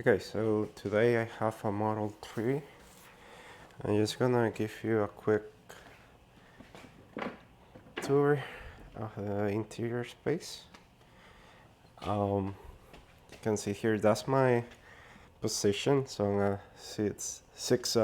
Okay, so today I have a Model 3. I'm just gonna give you a quick tour of the interior space. You can see here that's my position. So I'm gonna see it's 6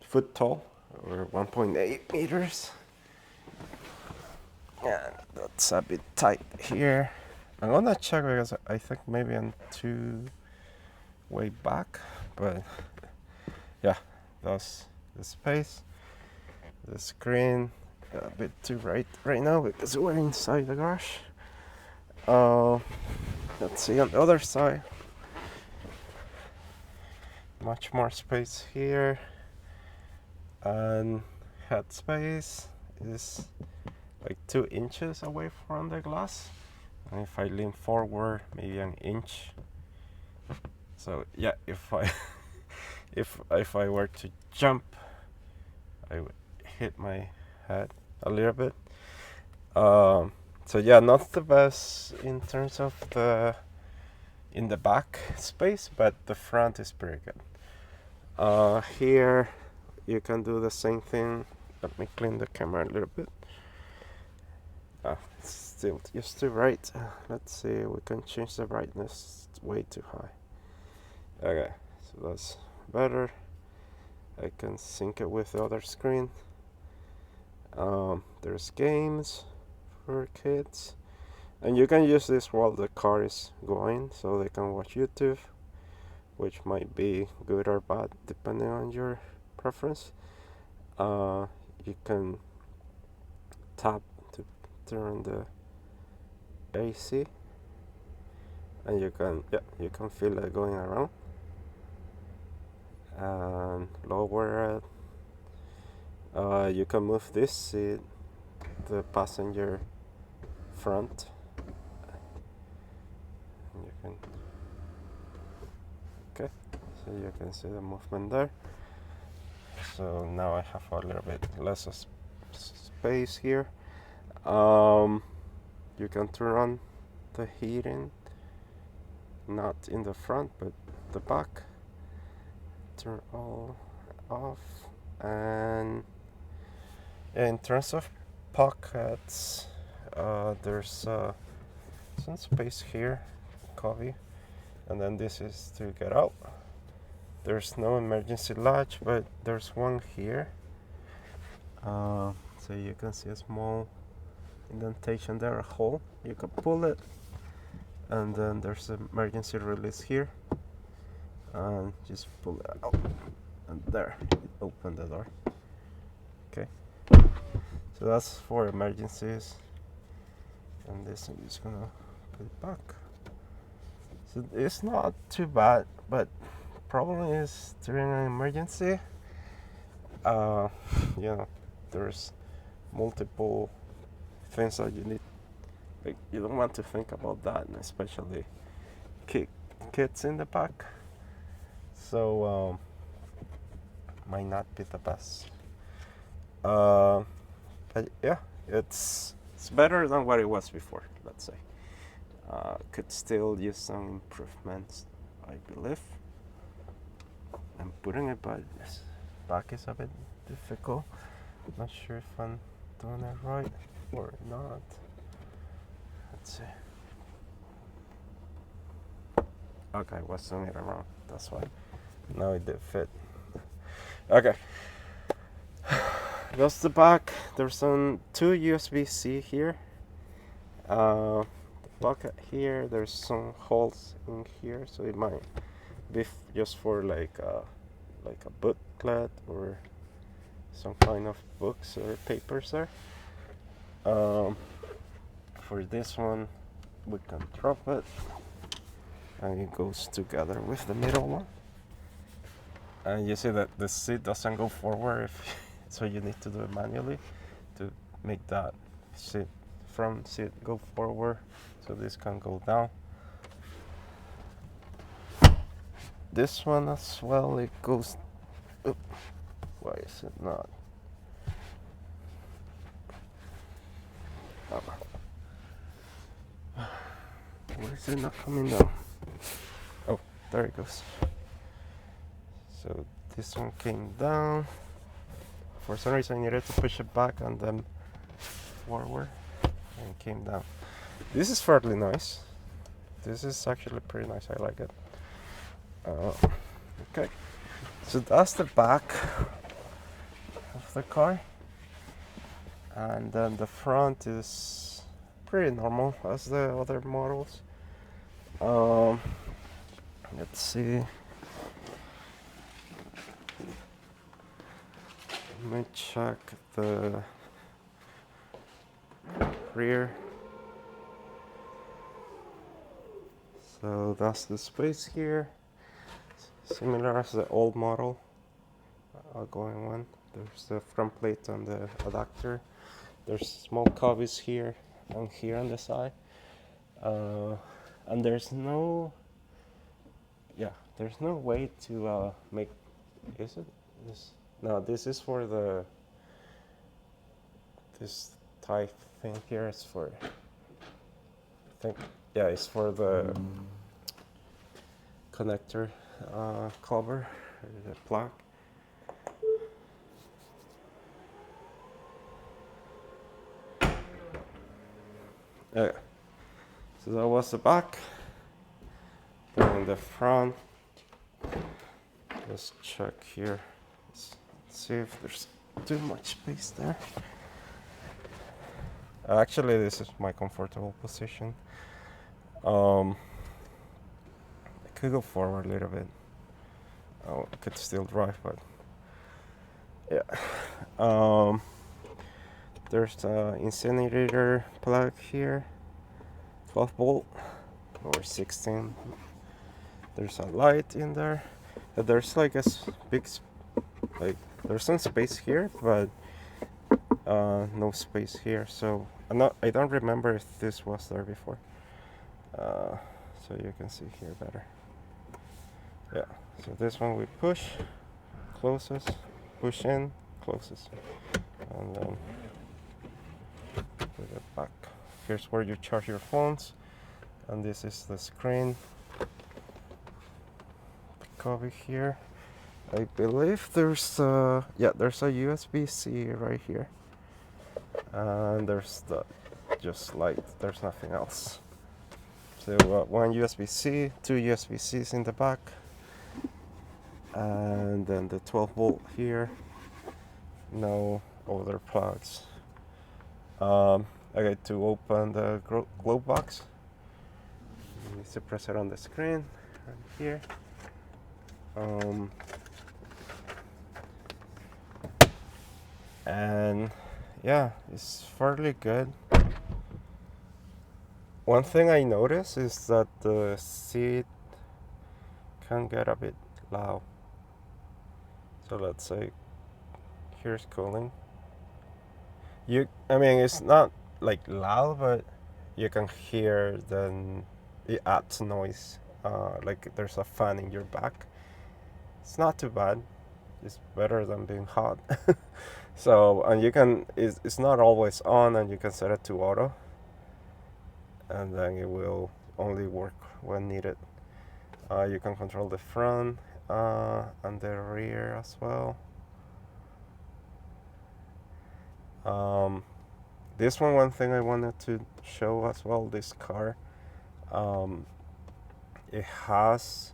foot tall, or 1.8 meters. Yeah, that's a bit tight here. I'm gonna check because I think maybe I'm too way back, but yeah, that's the space. The screen a bit too right now because we're inside the garage. Let's see on the other side. Much more space here, and head space is like 2 inches away from the glass. And if I lean forward, maybe an inch. So yeah, if I if I were to jump, I would hit my head a little bit. So yeah, not the best in terms of in the back space, but the front is pretty good. Here you can do the same thing. Let me clean the camera a little bit. It's still just too bright. Let's see, we can change the brightness. It's way too high. Okay, so that's better. I can sync it with the other screen. There's games for kids, and you can use this while the car is going, so they can watch YouTube, which might be good or bad depending on your preference. You can tap to turn the AC, and you can feel it going around, and lower it. You can move this seat, the passenger front. You can, okay, so you can see the movement there. So now I have a little bit less space here. You can turn on the heating, not in the front but the back. Turn all off. And in terms of pockets, there's some space here, coffee, and then this is to get out. There's no emergency latch, but there's one here. So you can see a small indentation there, a hole. You can pull it, and then there's an emergency release here, and just pull it out, and there, it opened the door. Okay, so that's for emergencies, and this I'm just gonna put it back. So it's not too bad, but the problem is during an emergency, there's multiple things that you need. Like, you don't want to think about that, and especially kids in the back. So might not be the best. But yeah, it's better than what it was before. Let's say. Could still use some improvements, I believe. I'm putting it, but this back is a bit difficult. Not sure if I'm doing it right or not. Let's see. Okay, I was doing it wrong. That's why. Now it did fit. Okay. That's the back. There's some 2 USB-C here. The bucket here. There's some holes in here, so it might be just for like a booklet or some kind of books or papers there. For this one, we can drop it, and it goes together with the middle one. And you see that the seat doesn't go forward, so you need to do it manually to make that front seat go forward, so this can go down. This one as well, it goes up. Why is it not? Why is it not coming down? there it goes. So this one came down. For some reason I needed to push it back and then forward, and it came down. This is fairly nice. This is actually pretty nice, I like it. Okay, so that's the back of the car. And then the front is pretty normal as the other models. Let's see. Let me check the rear. So that's the space here. Similar as the old model, outgoing one. There's the front plate and the adapter. There's small cubbies here and here on the side. And there's no way to make, is it? No, this is for this type thing here is for, I think, yeah, it's for the connector cover, the plug. Okay, so that was the back. Then in the front, let's check here. Let's see if there's too much space there. Actually, this is my comfortable position. I could go forward a little bit. I could still drive, but yeah. There's an incinerator plug here, 12 volt or 16. There's a light in there. There's like a big, there's some space here, but no space here. So I don't remember if this was there before. So you can see here better. Yeah. So this one we push, closes, push in, closes, and then put it back. Here's where you charge your phones, and this is the screen. The cover here. I believe there's there's a USB-C right here, and there's the just light. There's nothing else. So one USB-C, two USB-Cs in the back, and then the 12 volt here. No other plugs. I got to open the glove box. You need to press it on the screen right here. And yeah, it's fairly good. One thing I noticed is that the seat can get a bit loud. So let's say here's cooling. I mean, it's not like loud, but you can hear then it adds noise. Like there's a fan in your back. It's not too bad. It's better than being hot. So, and you can, it's not always on, and you can set it to auto, and then it will only work when needed. You can control the front and the rear as well. This one thing I wanted to show as well, this car, it has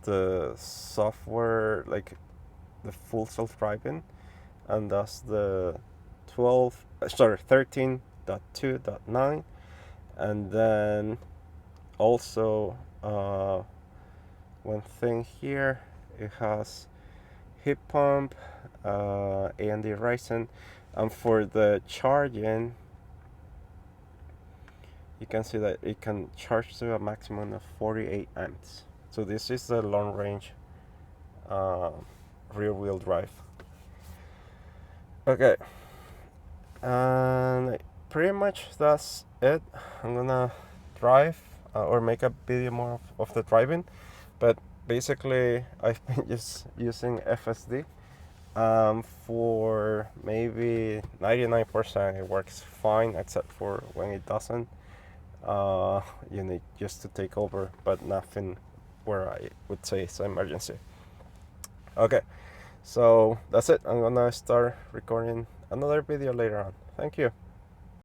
the software, like the full self-driving, and that's the 13.2.9, and then also one thing here, it has heat pump, AMD Ryzen, and for the charging, you can see that it can charge to a maximum of 48 amps. So this is the long range rear wheel drive. Okay, and pretty much that's it. I'm gonna drive or make a video more of the driving, but basically I've been just using FSD. For maybe 99% it works fine, except for when it doesn't. You need just to take over, but nothing where I would say it's an emergency. Okay, so that's it. I'm gonna start recording another video later on. Thank you.